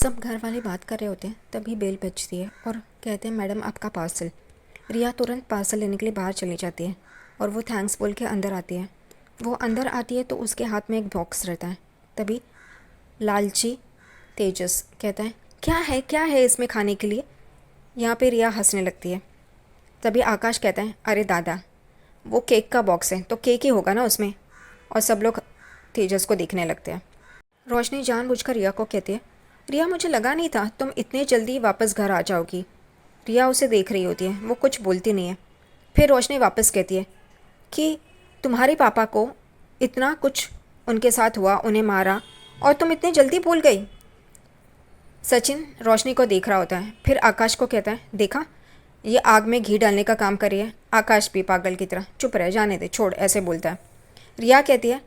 सब घर वाले बात कर रहे होते हैं तभी बेल बजती है और कहते हैं मैडम आपका पार्सल। रिया तुरंत पार्सल लेने के लिए बाहर चली जाती है और वो थैंक्स बोल के अंदर आती है। वो अंदर आती है तो उसके हाथ में एक बॉक्स रहता है। तभी लालची तेजस कहता है क्या है इसमें खाने के लिए। यहाँ पे रिया हंसने लगती है। तभी आकाश कहता है अरे दादा वो केक का बॉक्स है तो केक ही होगा ना उसमें। और सब लोग तेजस को देखने लगते हैं। रोशनी जानबूझकर रिया को कहती है रिया मुझे लगा नहीं था तुम इतने जल्दी वापस घर आ जाओगी। रिया उसे देख रही होती है, वो कुछ बोलती नहीं है। फिर रोशनी वापस कहती है कि तुम्हारे पापा को इतना कुछ उनके साथ हुआ, उन्हें मारा और तुम इतने जल्दी भूल गई। सचिन रोशनी को देख रहा होता है, फिर आकाश को कहता है देखा ये आग में घी डालने का काम कर रही है। आकाश भी पागल की तरह चुप रह जाने दे छोड़ ऐसे बोलता है। रिया कहती है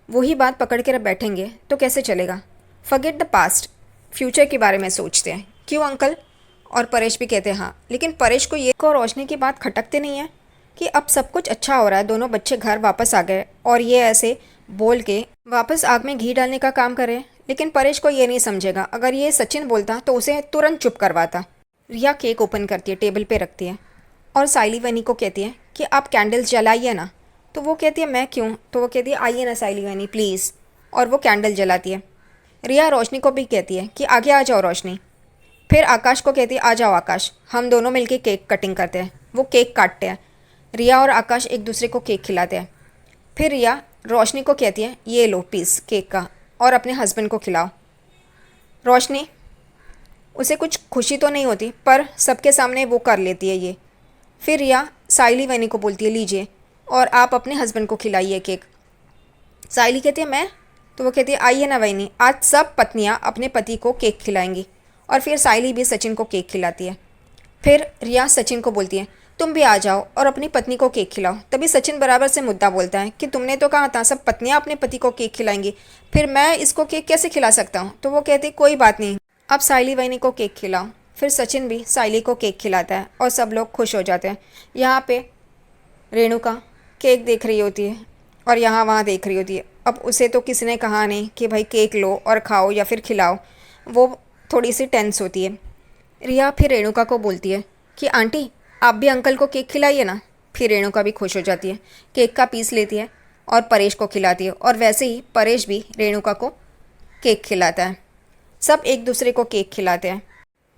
वही बात पकड़ के बैठेंगे तो कैसे चलेगा। फॉरगेट द पास्ट, फ्यूचर के बारे में सोचते हैं। क्यों अंकल। और परेश भी कहते हैं हाँ, लेकिन परेश को ये को रोशनी की बात खटकते नहीं है कि अब सब कुछ अच्छा हो रहा है, दोनों बच्चे घर वापस आ गए और ये ऐसे बोल के वापस आग में घी डालने का काम करे। लेकिन परेश को ये नहीं समझेगा, अगर ये सचिन बोलता तो उसे तुरंत चुप करवाता। रिया केक ओपन करती है, टेबल पे रखती है और साइली वनी को कहती है कि आप कैंडल्स जलाइए ना। तो वो कहती है मैं क्यों। तो वो कहती है आइए ना साइली वनी प्लीज़। और वो कैंडल जलाती है। रिया रोशनी को भी कहती है कि आगे आ जाओ रोशनी। फिर आकाश को कहती है आ जाओ आकाश, हम दोनों मिलके केक कटिंग करते हैं। वो केक काटते हैं। रिया और आकाश एक दूसरे को केक खिलाते हैं। फिर रिया रोशनी को कहती है ये लो पीस केक का और अपने हस्बैंड को खिलाओ। रोशनी उसे कुछ खुशी तो नहीं होती पर सबके सामने वो कर लेती है ये। फिर रिया साइली वैनी को बोलती है लीजिए और आप अपने हस्बैंड को खिलाइए केक। साइली कहती है मैं। तो वो कहती है आइए ना वैनी, आज सब पत्नियां अपने पति को केक खिलाएंगी। और फिर साइली भी सचिन को केक खिलाती है। फिर रिया सचिन को बोलती है तुम भी आ जाओ और अपनी पत्नी को केक खिलाओ। तभी सचिन बराबर से मुद्दा बोलता है कि तुमने तो कहा था सब पत्नियां अपने पति को केक खिलाएंगी, फिर मैं इसको केक कैसे खिला सकता हूँ। तो वो कहती कोई बात नहीं, अब साइली वैनी को केक खिलाओ। फिर सचिन भी साइली को केक खिलाता है और सब लोग खुश हो जाते हैं। यहाँ पे रेणुका केक देख रही होती है और यहाँ वहाँ देख रही होती है। अब उसे तो किसी ने कहा नहीं कि भाई केक लो और खाओ या फिर खिलाओ। वो थोड़ी सी टेंस होती है। रिया फिर रेणुका को बोलती है कि आंटी आप भी अंकल को केक खिलाइए ना। फिर रेणुका भी खुश हो जाती है, केक का पीस लेती है और परेश को खिलाती है। और वैसे ही परेश भी रेणुका को केक खिलाता है। सब एक दूसरे को केक खिलाते हैं।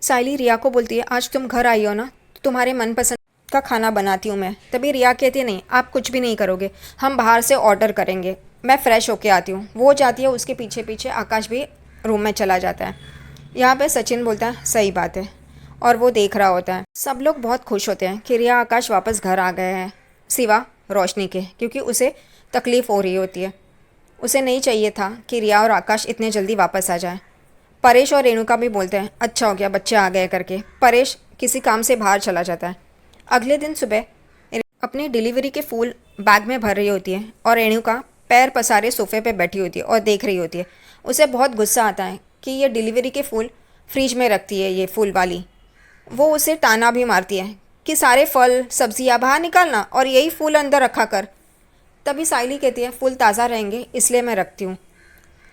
साइली रिया को बोलती है आज तुम घर आई हो ना तो तुम्हारे मनपसंद का खाना बनाती हूँ मैं। तभी रिया कहती है नहीं आप कुछ भी नहीं करोगे, हम बाहर से ऑर्डर करेंगे, मैं फ़्रेश होके आती हूँ। वो जाती है, उसके पीछे पीछे आकाश भी रूम में चला जाता है। यहाँ पे सचिन बोलता है सही बात है और वो देख रहा होता है। सब लोग बहुत खुश होते हैं कि रिया आकाश वापस घर आ गए हैं, सिवा रोशनी के, क्योंकि उसे तकलीफ़ हो रही होती है। उसे नहीं चाहिए था कि रिया और आकाश इतने जल्दी वापस आ जाए। परेश और रेणुका भी बोलते हैं अच्छा हो गया बच्चे आ गए करके। परेश किसी काम से बाहर चला जाता है। अगले दिन सुबह अपनी डिलीवरी के फूल बैग में भर रही होती है और रेणुका पैर पसारे सोफे पे बैठी होती है और देख रही होती है। उसे बहुत गुस्सा आता है कि ये डिलीवरी के फूल फ्रिज में रखती है ये फूल वाली। वो उसे ताना भी मारती है कि सारे फल सब्जियां बाहर निकालना और यही फूल अंदर रखा कर। तभी साइली कहती है फूल ताज़ा रहेंगे इसलिए मैं रखती हूँ।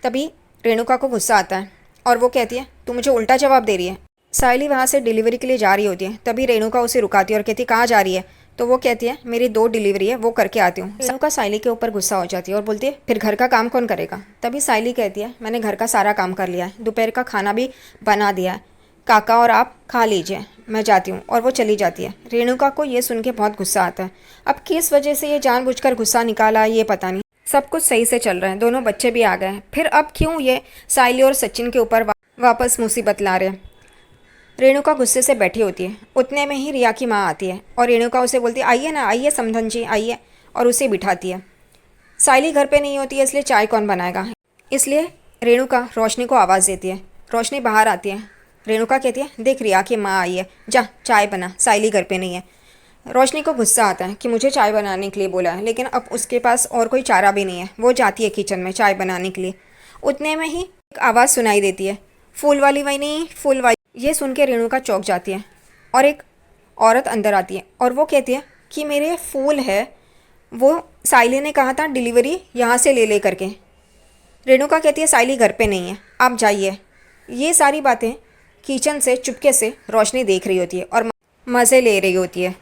तभी रेणुका को गुस्सा आता है और वो कहती है तू मुझे उल्टा जवाब दे रही है। साइली वहाँ से डिलीवरी के लिए जा रही होती है। तभी रेणुका उसे रुकाती है और कहती है कहाँ जा रही है। तो वो कहती है मेरी 2 डिलीवरी है वो करके आती हूँ। रेणुका साइली के ऊपर गुस्सा हो जाती है और बोलती है फिर घर का काम कौन करेगा। तभी साइली कहती है मैंने घर का सारा काम कर लिया है, दोपहर का खाना भी बना दिया है, काका और आप खा लीजिए, मैं जाती हूँ। और वो चली जाती है। रेणुका को ये सुन के बहुत गुस्सा आता है। अब किस वजह से ये जानबूझकर गुस्सा निकाला ये पता नहीं। सब कुछ सही से चल रहा है, दोनों बच्चे भी आ गए हैं, फिर अब क्यों ये साइली और सचिन के ऊपर वापस मुसीबत ला रहे हैं। रेणुका गुस्से से बैठी होती है। उतने में ही रिया की माँ आती है और रेणुका उसे बोलती है आइए ना आइए समधन जी आइए, और उसे बिठाती है। साइली घर पे नहीं होती है इसलिए चाय कौन बनाएगा, इसलिए रेणुका रोशनी को आवाज़ देती है। रोशनी बाहर आती है। रेणुका कहती है देख रिया की माँ आई है, जा चाय बना, साइली घर पे नहीं है। रोशनी को गुस्सा आता है कि मुझे चाय बनाने के लिए बोला है, लेकिन अब उसके पास और कोई चारा भी नहीं है। वो जाती है किचन में चाय बनाने के लिए। उतने में ही एक आवाज़ सुनाई देती है फूल वाली वही फूल वाली। ये सुन के रेणुका चौंक जाती है और एक औरत अंदर आती है और वो कहती है कि मेरे फूल है, वो साइली ने कहा था डिलीवरी यहाँ से ले करके। रेणुका कहती है साइली घर पे नहीं है, आप जाइए। ये सारी बातें किचन से चुपके से रोशनी देख रही होती है और मज़े ले रही होती है।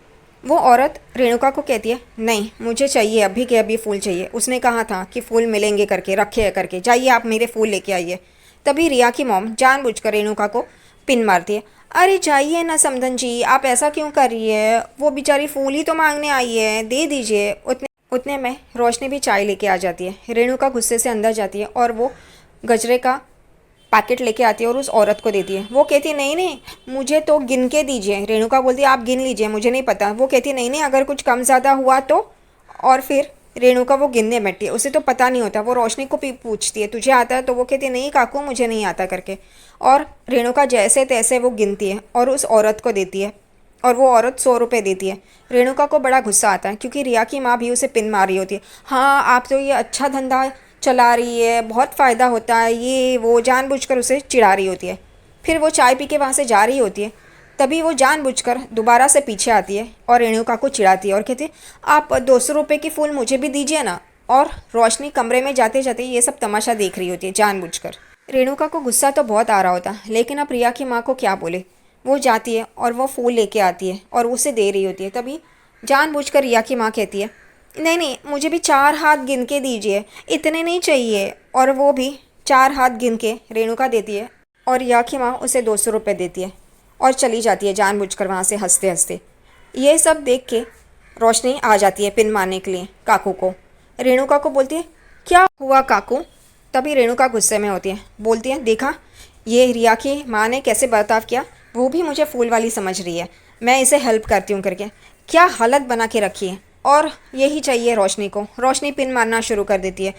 वो औरत रेणुका को कहती है, नहीं मुझे चाहिए, अभी के अभी फूल चाहिए, उसने कहा था कि फूल मिलेंगे करके, रखे हैं करके, जाइए आप मेरे फूल लेके आइए। तभी रिया की मॉम जानबूझकर रेणुका को पिन मारती है। अरे जाइए ना समधन जी, आप ऐसा क्यों कर रही है, वो बेचारी फूल ही तो मांगने आई है, दे दीजिए। उतने में रोशनी भी चाय लेके आ जाती है। रेणुका गुस्से से अंदर जाती है और वो गजरे का पैकेट लेके आती है और उस औरत को देती है। वो कहती है, नहीं नहीं मुझे तो गिन के दीजिए। रेणुका बोलती है, आप गिन लीजिए, मुझे नहीं पता। वो कहती है, नहीं नहीं अगर कुछ कम ज़्यादा हुआ तो। और फिर रेणुका वो गिनने बैठती है, उसे तो पता नहीं होता। वो रोशनी को भी पूछती है, तुझे आता है? तो वो कहती है, नहीं काकू मुझे नहीं आता करके। और रेणुका जैसे तैसे वो गिनती है और उस औरत को देती है और वो औरत 100 रुपये देती है। रेणुका को बड़ा गुस्सा आता है क्योंकि रिया की माँ भी उसे पिन मार रही होती है। हाँ आप तो ये अच्छा धंधा चला रही है, बहुत फ़ायदा होता है, ये वो जानबूझकर उसे चिढ़ा रही होती है। फिर वो चाय पी के वहाँ से जा रही होती है। तभी वो जानबूझकर दोबारा से पीछे आती है और रेणुका को चिढ़ाती है और कहती है, आप 200 रुपये की फूल मुझे भी दीजिए ना। और रोशनी कमरे में जाते जाते ये सब तमाशा देख रही होती है जानबूझकर। रेणुका को गुस्सा तो बहुत आ रहा होता, लेकिन अब रिया की माँ को क्या बोले। वो जाती है और वो फूल लेके आती है और उसे दे रही होती है। तभी जानबूझकर रिया की माँ कहती है, नहीं नहीं मुझे भी 4 हाथ गिन के दीजिए, इतने नहीं चाहिए। और वो भी 4 हाथ गिन के रेणुका देती है और रिया की माँ उसे 200 रुपये देती है और चली जाती है जानबूझकर वहाँ से हंसते हंसते। ये सब देख के रोशनी आ जाती है पिन मारने के लिए काकू को। रेणुका को बोलती है, क्या हुआ काकू? तभी रेणुका गुस्से में होती है, बोलती है, देखा ये रिया की माँ ने कैसे बर्ताव किया, वो भी मुझे फूल वाली समझ रही है, मैं इसे हेल्प करती हूँ करके। क्या हालत बना के रखी है। और यही चाहिए रोशनी को। रोशनी पिन मारना शुरू कर देती है,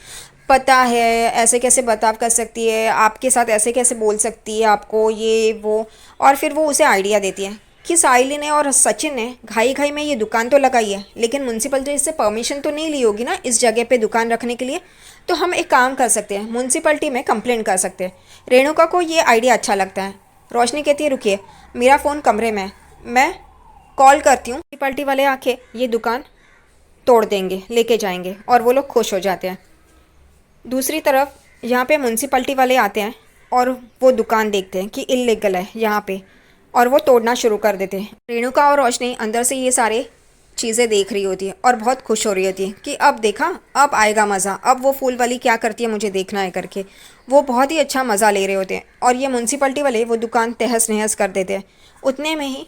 पता है ऐसे कैसे बर्ताव कर सकती है, आपके साथ ऐसे कैसे बोल सकती है आपको, ये वो। और फिर वो उसे आइडिया देती है कि साइली ने और सचिन ने घाई घाई में ये दुकान तो लगाई है, लेकिन म्यूनसिपलिटी से परमिशन तो नहीं ली होगी ना इस जगह पे दुकान रखने के लिए। तो हम एक काम कर सकते हैं, म्यूनसिपलिटी में कंप्लेंट कर सकते हैं। रेणुका को ये आइडिया अच्छा लगता है। रोशनी कहती है, रुकिए मेरा फ़ोन कमरे में है, मैं कॉल करती हूँ, म्यूनसिपलिटी वाले आके ये दुकान तोड़ देंगे, लेके जाएंगे। और वो लोग खुश हो जाते हैं। दूसरी तरफ यहाँ पे म्यूनसिपलिटी वाले आते हैं और वो दुकान देखते हैं कि इल्लीगल है यहाँ पे, और वो तोड़ना शुरू कर देते हैं। रेणुका और रोशनी अंदर से ये सारे चीज़ें देख रही होती है और बहुत खुश हो रही होती है कि अब देखा, अब आएगा मज़ा, अब वो फूल वाली क्या करती है मुझे देखना है करके। वो बहुत ही अच्छा मज़ा ले रहे होते हैं और ये म्यूनसिपलिटी वाले वो दुकान तहस नहस कर देते हैं। उतने में ही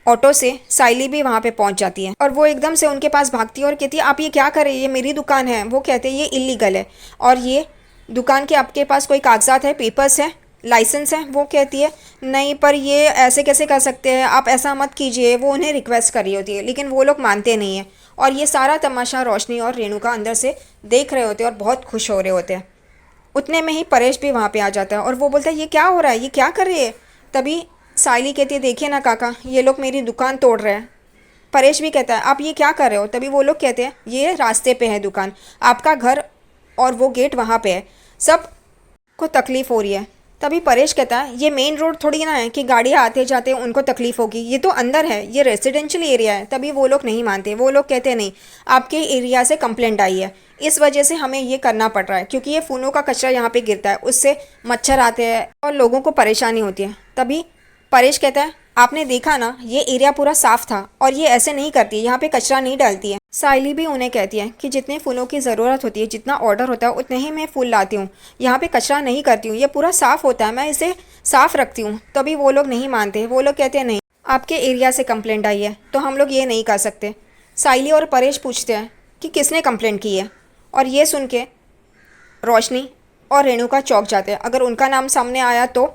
ऑटो से साइली भी वहाँ पे पहुँच जाती है और वो एकदम से उनके पास भागती है और कहती है, आप ये क्या कर रही है, ये मेरी दुकान है। वो कहते हैं, ये इलीगल है और ये दुकान के आपके पास कोई कागजात है, पेपर्स है, लाइसेंस है। वो कहती है, नहीं पर ये ऐसे कैसे कर सकते हैं, आप ऐसा मत कीजिए। वो उन्हें रिक्वेस्ट कर रही होती है, लेकिन वो लोग मानते नहीं हैं। और ये सारा तमाशा रोशनी और रेणुका अंदर से देख रहे होते हैं और बहुत खुश हो रहे होते हैं। उतने में ही परेश भी वहाँ पे आ जाता है और वो बोलता है, ये क्या हो रहा है, ये क्या कर रही है। तभी साइली कहती है, देखिए ना काका, ये लोग मेरी दुकान तोड़ रहे हैं। परेश भी कहता है, आप ये क्या कर रहे हो। तभी वो लोग कहते हैं, ये रास्ते पे है दुकान, आपका घर और वो गेट वहाँ पे है, सब को तकलीफ़ हो रही है। तभी परेश कहता है, ये मेन रोड थोड़ी ना है कि गाड़ियाँ आते जाते उनको तकलीफ़ होगी, ये तो अंदर है, ये रेजिडेंशियल एरिया है। तभी वो लोग नहीं मानते। वो लोग कहते हैं, नहीं आपके एरिया से कंप्लेंट आई है, इस वजह से हमें ये करना पड़ रहा है, क्योंकि ये फूलों का कचरा यहाँ पे गिरता है, उससे मच्छर आते हैं और लोगों को परेशानी होती है। तभी परेश कहता है, आपने देखा ना, ये एरिया पूरा साफ था और ये ऐसे नहीं करती, यहाँ पे कचरा नहीं डालती है। साइली भी उन्हें कहती है कि जितने फूलों की ज़रूरत होती है, जितना ऑर्डर होता है, उतने ही मैं फूल लाती हूँ, यहाँ पे कचरा नहीं करती हूँ, ये पूरा साफ़ होता है, मैं इसे साफ़ रखती हूँ। तभी वो लोग नहीं मानते। वो लोग कहते हैं, नहीं आपके एरिया से कंप्लेंट आई है तो हम लोग ये नहीं कर सकते। साइली और परेश पूछते हैं कि किसने कंप्लेंट की है, और ये सुन के रोशनी और रेणुका चौंक जाते हैं। अगर उनका नाम सामने आया तो